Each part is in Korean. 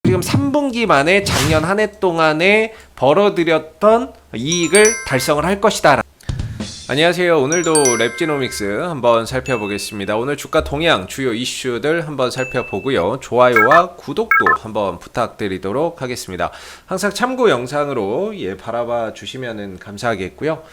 지금 3분기 만에 작년 한 해 동안에 벌어들였던 이익을 달성을 할 것이다. 안녕하세요. 오늘도 랩지노믹스 한번 살펴보겠습니다. 오늘 주가 동향 주요 이슈들 한번 살펴보고요. 좋아요와 구독도 한번 부탁드리도록 하겠습니다. 항상 참고 영상으로 바라봐 주시면 감사하겠고요.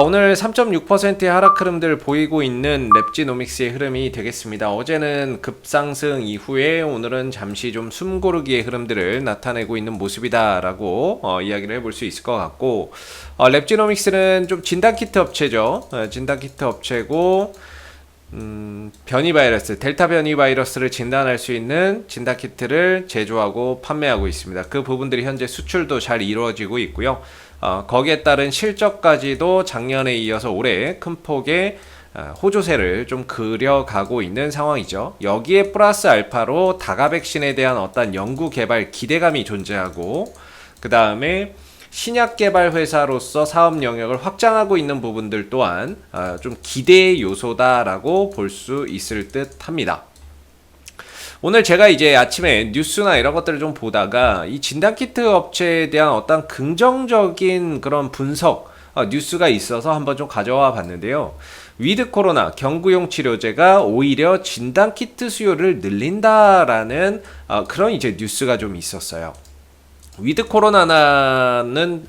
오늘 3.6%의 하락 흐름들 보이고 있는 랩지노믹스의 흐름이 되겠습니다. 어제는 급상승 이후에 오늘은 잠시 좀 숨고르기의 흐름들을 나타내고 있는 모습이다라고 이야기를 해볼 수 있을 것 같고, 랩지노믹스는 좀 진단키트 업체죠. 진단키트 업체고 변이 바이러스, 델타 변이 바이러스를 진단할 수 있는 진단키트를 제조하고 판매하고 있습니다. 그 부분들이 현재 수출도 잘 이루어지고 있고요. 거기에 따른 실적까지도 작년에 이어서 올해 큰 폭의 호조세를 좀 그려가고 있는 상황이죠. 여기에 플러스 알파로 다가 백신에 대한 어떤 연구 개발 기대감이 존재하고, 그 다음에 신약 개발 회사로서 사업 영역을 확장하고 있는 부분들 또한 좀 기대의 요소다라고 볼 수 있을 듯 합니다. 오늘 제가 이제 아침에 뉴스나 이런 것들을 좀 보다가 이 진단키트 업체에 대한 어떤 긍정적인 그런 분석 뉴스가 있어서 한번 좀 가져와 봤는데요. 위드 코로나 경구용 치료제가 오히려 진단키트 수요를 늘린다라는 그런 이제 뉴스가 좀 있었어요. 위드 코로나는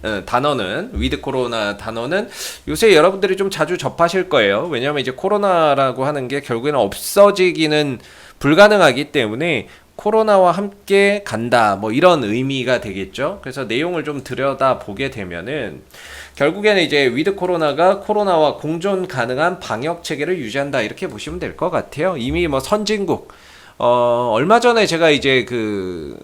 요새 여러분들이 좀 자주 접하실 거예요. 왜냐하면 이제 코로나라고 하는 게 결국에는 없어지기는 불가능하기 때문에 코로나와 함께 간다, 뭐 이런 의미가 되겠죠. 그래서 내용을 좀 들여다 보게 되면은 결국에는 이제 위드 코로나가 코로나와 공존 가능한 방역 체계를 유지한다, 이렇게 보시면 될 것 같아요. 이미 뭐 선진국 얼마 전에 제가 이제 그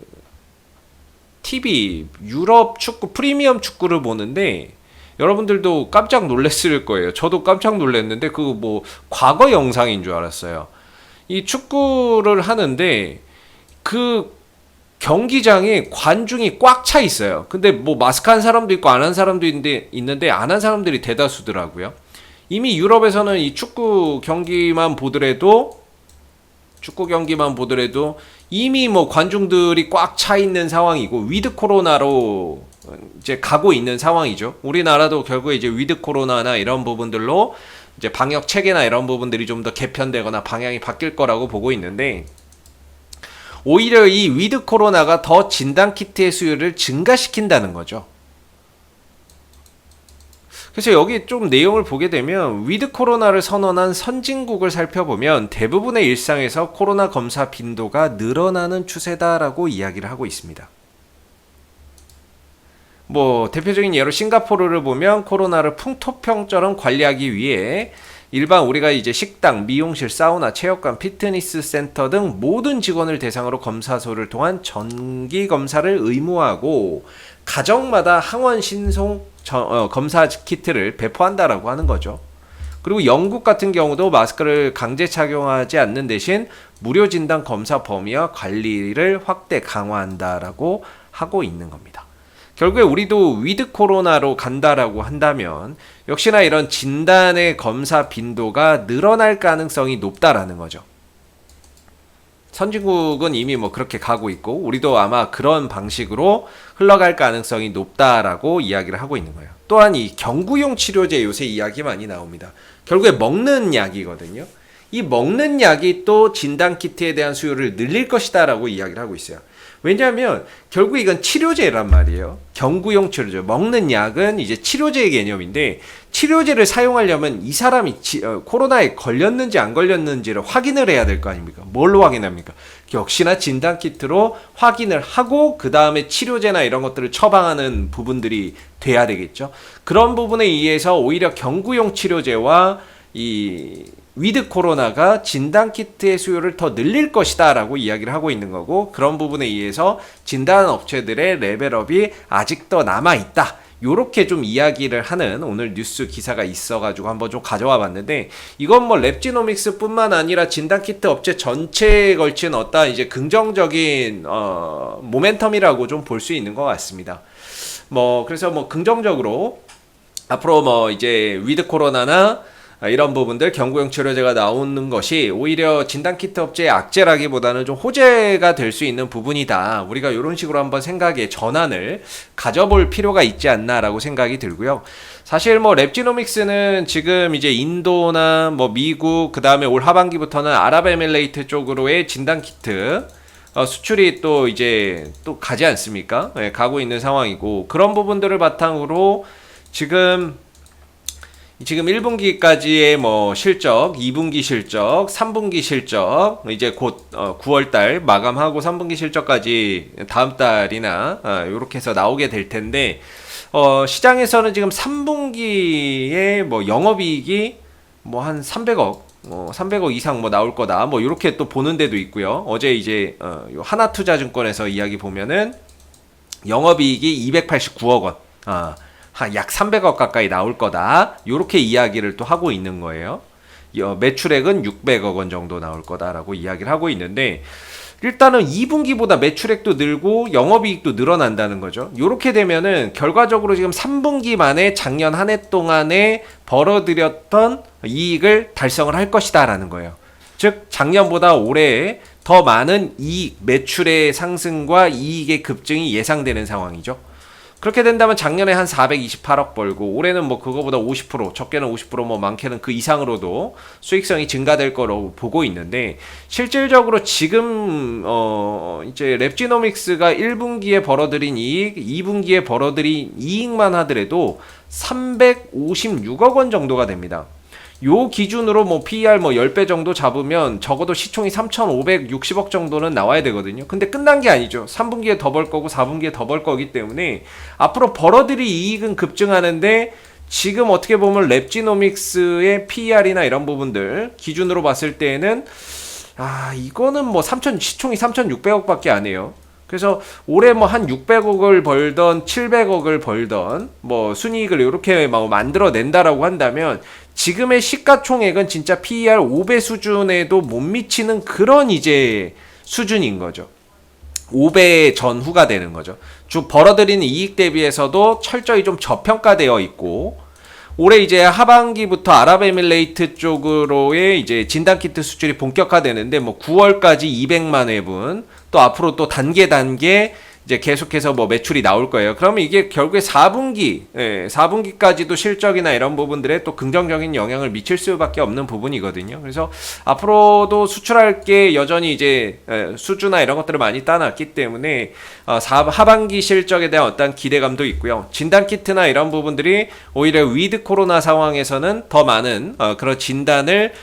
TV 유럽 축구 프리미엄 축구를 보는데 여러분들도 깜짝 놀랐을 거예요. 저도 깜짝 놀랐는데 그거 뭐 과거 영상인 줄 알았어요. 이 축구를 하는데 그 경기장에 관중이 꽉 차 있어요. 근데 뭐 마스크 한 사람도 있고 안 한 사람도 있는데 안 한 사람들이 대다수더라고요. 이미 유럽에서는 이 축구 경기만 보더라도 이미 뭐 관중들이 꽉 차 있는 상황이고 위드 코로나로 이제 가고 있는 상황이죠. 우리나라도 결국에 이제 위드 코로나나 이런 부분들로 이제 방역 체계나 이런 부분들이 좀 더 개편되거나 방향이 바뀔 거라고 보고 있는데, 오히려 이 위드 코로나가 더 진단키트의 수요를 증가시킨다는 거죠. 그래서 여기 좀 내용을 보게 되면 위드 코로나를 선언한 선진국을 살펴보면 대부분의 일상에서 코로나 검사 빈도가 늘어나는 추세다라고 이야기를 하고 있습니다. 뭐 대표적인 예로 싱가포르를 보면 코로나를 풍토병처럼 관리하기 위해 일반 우리가 이제 식당, 미용실, 사우나, 체육관, 피트니스 센터 등 모든 직원을 대상으로 검사소를 통한 정기 검사를 의무화하고 가정마다 항원 신속 검사 키트를 배포한다라고 하는 거죠. 그리고 영국 같은 경우도 마스크를 강제 착용하지 않는 대신 무료 진단 검사 범위와 관리를 확대 강화한다라고 하고 있는 겁니다. 결국에 우리도 위드 코로나로 간다라고 한다면 역시나 이런 진단의 검사 빈도가 늘어날 가능성이 높다라는 거죠. 선진국은 이미 뭐 그렇게 가고 있고 우리도 아마 그런 방식으로 흘러갈 가능성이 높다라고 이야기를 하고 있는 거예요. 또한 이 경구용 치료제 요새 이야기 많이 나옵니다. 결국에 먹는 약이거든요. 이 먹는 약이 또 진단키트에 대한 수요를 늘릴 것이다 라고 이야기를 하고 있어요. 왜냐하면 결국 이건 치료제란 말이에요. 경구용 치료제. 먹는 약은 이제 치료제의 개념인데, 치료제를 사용하려면 이 사람이 코로나에 걸렸는지 안 걸렸는지를 확인을 해야 될 거 아닙니까? 뭘로 확인합니까? 역시나 진단키트로 확인을 하고 그 다음에 치료제나 이런 것들을 처방하는 부분들이 돼야 되겠죠. 그런 부분에 의해서 오히려 경구용 치료제와 이 위드 코로나가 진단키트의 수요를 더 늘릴 것이다 라고 이야기를 하고 있는 거고, 그런 부분에 의해서 진단 업체들의 레벨업이 아직 더 남아있다, 요렇게 좀 이야기를 하는 오늘 뉴스 기사가 있어가지고 한번 좀 가져와 봤는데, 이건 뭐 랩지노믹스 뿐만 아니라 진단키트 업체 전체에 걸친 어떤 이제 긍정적인 모멘텀이라고 좀 볼 수 있는 것 같습니다. 그래서 긍정적으로 앞으로 이제 위드 코로나나 이런 부분들 경구용 치료제가 나오는 것이 오히려 진단키트 업체의 악재라기보다는 좀 호재가 될 수 있는 부분이다. 우리가 이런 식으로 한번 생각의 전환을 가져볼 필요가 있지 않나라고 생각이 들고요. 사실 뭐 랩지노믹스는 지금 이제 인도나 뭐 미국 그 다음에 올 하반기부터는 아랍에미레이트 쪽으로의 진단키트 수출이 또 이제 또 가지 않습니까? 네, 가고 있는 상황이고 그런 부분들을 바탕으로 지금 1분기까지의 뭐 실적, 2분기 실적, 3분기 실적, 이제 곧 9월달 마감하고 3분기 실적까지 다음 달이나 요렇게 해서 나오게 될 텐데 시장에서는 지금 3분기에 뭐 영업이익이 뭐 한 300억 300억 이상 뭐 나올 거다. 뭐 요렇게 또 보는 데도 있고요. 어제 이제 요 하나투자증권에서 이야기 보면은 영업이익이 289억 원. 약 300억 가까이 나올 거다. 요렇게 이야기를 또 하고 있는 거예요. 매출액은 600억 원 정도 나올 거다라고 이야기를 하고 있는데 일단은 2분기보다 매출액도 늘고 영업이익도 늘어난다는 거죠. 요렇게 되면은 결과적으로 지금 3분기 만에 작년 한 해 동안에 벌어들였던 이익을 달성을 할 것이다 라는 거예요. 즉 작년보다 올해 더 많은 이익, 매출의 상승과 이익의 급증이 예상되는 상황이죠. 그렇게 된다면 작년에 한 428억 벌고 올해는 뭐 그거보다 50% 적게는 50% 뭐 많게는 그 이상으로도 수익성이 증가될 거로 보고 있는데 실질적으로 지금 이제 랩지노믹스가 1분기에 벌어들인 이익, 2분기에 벌어들인 이익만 하더라도 356억 원 정도가 됩니다. 요 기준으로 뭐 PER 뭐 10배 정도 잡으면 적어도 시총이 3,560억 정도는 나와야 되거든요. 근데 끝난 게 아니죠. 3분기에 더 벌 거고 4분기에 더 벌 거기 때문에 앞으로 벌어들일 이익은 급증하는데 지금 어떻게 보면 랩지노믹스의 PER이나 이런 부분들 기준으로 봤을 때는 이거는 뭐 시총이 3,600억 밖에 안 해요. 그래서 올해 뭐 한 600억을 벌던 700억을 벌던 뭐 순이익을 이렇게 막 만들어낸다라고 한다면 지금의 시가총액은 진짜 PER 5배 수준에도 못 미치는 그런 이제 수준인 거죠. 5배 전후가 되는 거죠. 쭉 벌어들이는 이익 대비해서도 철저히 좀 저평가되어 있고 올해 이제 하반기부터 아랍에미레이트 쪽으로의 이제 진단키트 수출이 본격화되는데 뭐 9월까지 200만 회분 또 앞으로 또 단계 이제 계속해서 뭐 매출이 나올 거예요. 그러면 이게 결국에 4분기까지도 실적이나 이런 부분들에 또 긍정적인 영향을 미칠 수밖에 없는 부분이거든요. 그래서 앞으로도 수출할 게 여전히 이제 수주나 이런 것들을 많이 따놨기 때문에 하반기 실적에 대한 어떤 기대감도 있고요. 진단키트나 이런 부분들이 오히려 위드 코로나 상황에서는 더 많은 그런 진단을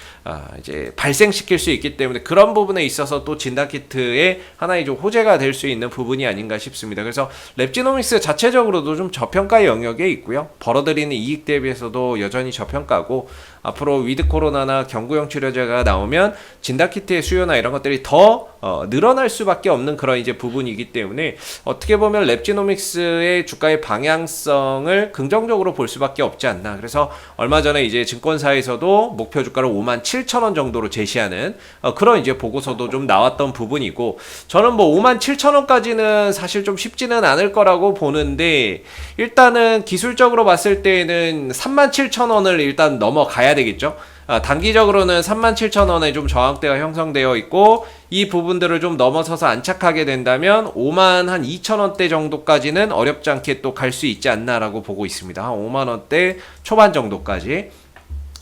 이제 발생시킬 수 있기 때문에 그런 부분에 있어서 또 진단키트의 하나의 좀 호재가 될 수 있는 부분이 아닌가 싶습니다. 그래서 랩지노믹스 자체적으로도 좀 저평가 영역에 있고요. 벌어들이는 이익 대비해서도 여전히 저평가고 앞으로 위드 코로나나 경구용 치료제가 나오면 진단키트의 수요나 이런 것들이 더 늘어날 수밖에 없는 그런 이제 부분이기 때문에 어떻게 보면 랩지노믹스의 주가의 방향성을 긍정적으로 볼 수밖에 없지 않나. 그래서 얼마 전에 이제 증권사에서도 목표 주가를 57,000원 정도로 제시하는 그런 이제 보고서도 좀 나왔던 부분이고 저는 뭐 57,000원까지는 사실 좀 쉽지는 않을 거라고 보는데 일단은 기술적으로 봤을 때는 37,000원을 일단 넘어가야 되겠죠. 단기적으로는 37,000원에 좀 저항대가 형성되어 있고 이 부분들을 좀 넘어서서 안착하게 된다면 52,000원대 정도까지는 어렵지 않게 또 갈 수 있지 않나라고 보고 있습니다. 한 5만원대 초반 정도까지.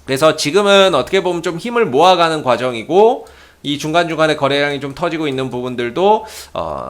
그래서 지금은 어떻게 보면 좀 힘을 모아가는 과정이고 이 중간중간에 거래량이 좀 터지고 있는 부분들도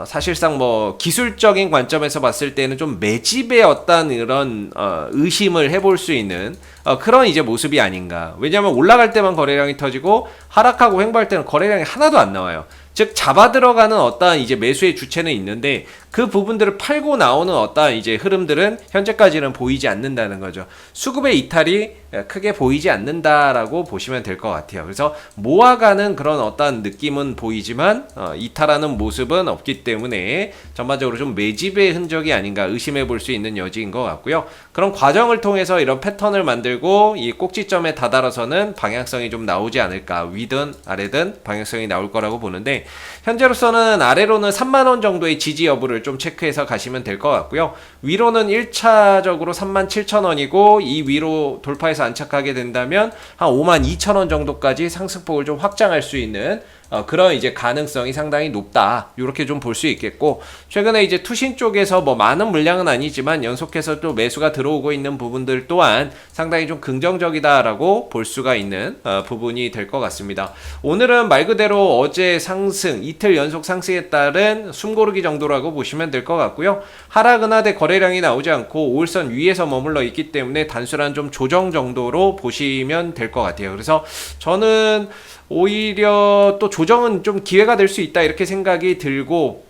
사실상 뭐 기술적인 관점에서 봤을 때는 좀 매집의 어떤 이런 의심을 해볼 수 있는 그런 이제 모습이 아닌가. 왜냐하면 올라갈 때만 거래량이 터지고 하락하고 횡보할 때는 거래량이 하나도 안 나와요. 즉 잡아 들어가는 어떠한 이제 매수의 주체는 있는데 그 부분들을 팔고 나오는 어떠한 이제 흐름들은 현재까지는 보이지 않는다는 거죠. 수급의 이탈이 크게 보이지 않는다라고 보시면 될 것 같아요. 그래서 모아가는 그런 어떠한 느낌은 보이지만 이탈하는 모습은 없기 때문에 전반적으로 좀 매집의 흔적이 아닌가 의심해 볼 수 있는 여지인 것 같고요. 그런 과정을 통해서 이런 패턴을 만들고 이 꼭지점에 다다라서는 방향성이 좀 나오지 않을까. 위든 아래든 방향성이 나올 거라고 보는데 때문에 현재로서는 아래로는 3만원 정도의 지지 여부를 좀 체크해서 가시면 될 것 같고요. 위로는 1차적으로 37,000원이고 이 위로 돌파해서 안착하게 된다면 한 52,000원 정도까지 상승폭을 좀 확장할 수 있는 그런 이제 가능성이 상당히 높다. 이렇게 좀 볼 수 있겠고, 최근에 이제 투신 쪽에서 뭐 많은 물량은 아니지만 연속해서 또 매수가 들어오고 있는 부분들 또한 상당히 좀 긍정적이다라고 볼 수가 있는 부분이 될 것 같습니다. 오늘은 말 그대로 어제 상승, 이틀 연속 상승에 따른 숨고르기 정도라고 보시면 될 것 같고요. 하락은 하되 거래량이 나오지 않고 5일선 위에서 머물러 있기 때문에 단순한 좀 조정 정도로 보시면 될 것 같아요. 그래서 저는 오히려 또 조정은 좀 기회가 될 수 있다 이렇게 생각이 들고,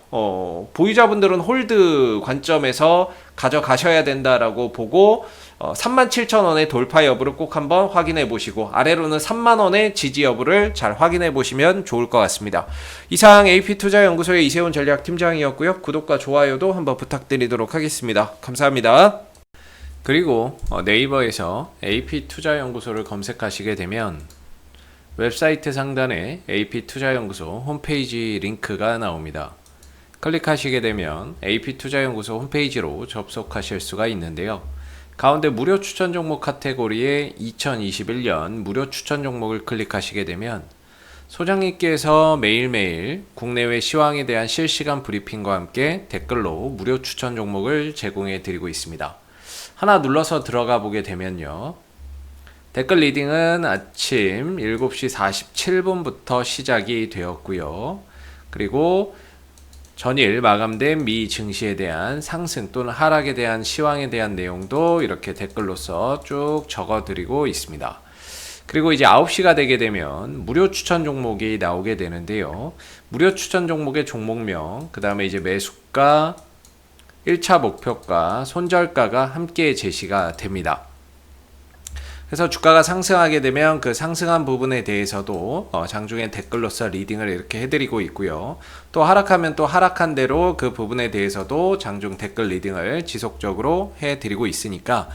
보유자분들은 홀드 관점에서 가져가셔야 된다라고 보고 37,000원의 돌파 여부를 꼭 한번 확인해 보시고, 아래로는 3만원의 지지 여부를 잘 확인해 보시면 좋을 것 같습니다. 이상 AP투자연구소의 이세훈 전략팀장이었고요. 구독과 좋아요도 한번 부탁드리도록 하겠습니다. 감사합니다. 그리고 네이버에서 AP투자연구소를 검색하시게 되면 웹사이트 상단에 AP투자연구소 홈페이지 링크가 나옵니다. 클릭하시게 되면 AP투자연구소 홈페이지로 접속하실 수가 있는데요. 가운데 무료 추천 종목 카테고리에 2021년 무료 추천 종목을 클릭하시게 되면 소장님께서 매일매일 국내외 시황에 대한 실시간 브리핑과 함께 댓글로 무료 추천 종목을 제공해 드리고 있습니다. 하나 눌러서 들어가 보게 되면요. 댓글 리딩은 아침 7시 47분부터 시작이 되었고요. 그리고 전일 마감된 미 증시에 대한 상승 또는 하락에 대한 시황에 대한 내용도 이렇게 댓글로서 쭉 적어드리고 있습니다. 그리고 이제 9시가 되게 되면 무료 추천 종목이 나오게 되는데요. 무료 추천 종목의 종목명, 그 다음에 이제 매수가, 1차 목표가, 손절가가 함께 제시가 됩니다. 그래서 주가가 상승하게 되면 그 상승한 부분에 대해서도 장중에 댓글로서 리딩을 이렇게 해드리고 있고요. 또 하락하면 또 하락한 대로 그 부분에 대해서도 장중 댓글 리딩을 지속적으로 해드리고 있으니까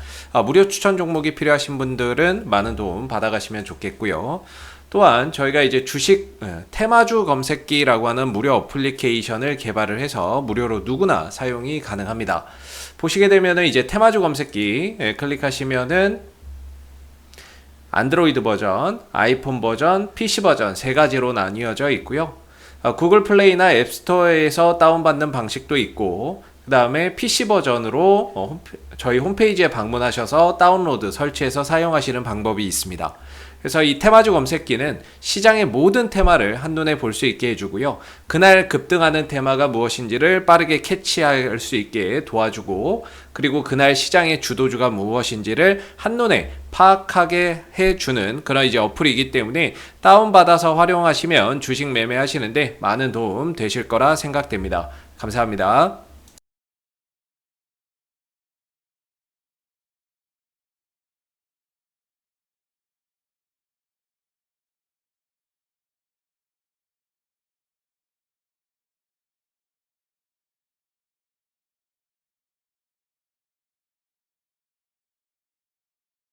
무료 추천 종목이 필요하신 분들은 많은 도움 받아가시면 좋겠고요. 또한 저희가 이제 주식 테마주 검색기라고 하는 무료 어플리케이션을 개발을 해서 무료로 누구나 사용이 가능합니다. 보시게 되면은 이제 테마주 검색기 클릭하시면은 안드로이드 버전, 아이폰 버전, PC 버전 세 가지로 나뉘어져 있고요. 구글 플레이나 앱스토어에서 다운받는 방식도 있고, 그 다음에 PC 버전으로 저희 홈페이지에 방문하셔서 다운로드, 설치해서 사용하시는 방법이 있습니다. 그래서 이 테마주 검색기는 시장의 모든 테마를 한눈에 볼 수 있게 해주고요. 그날 급등하는 테마가 무엇인지를 빠르게 캐치할 수 있게 도와주고, 그리고 그날 시장의 주도주가 무엇인지를 한눈에 파악하게 해주는 그런 이제 어플이기 때문에 다운받아서 활용하시면 주식 매매하시는데 많은 도움 되실 거라 생각됩니다. 감사합니다.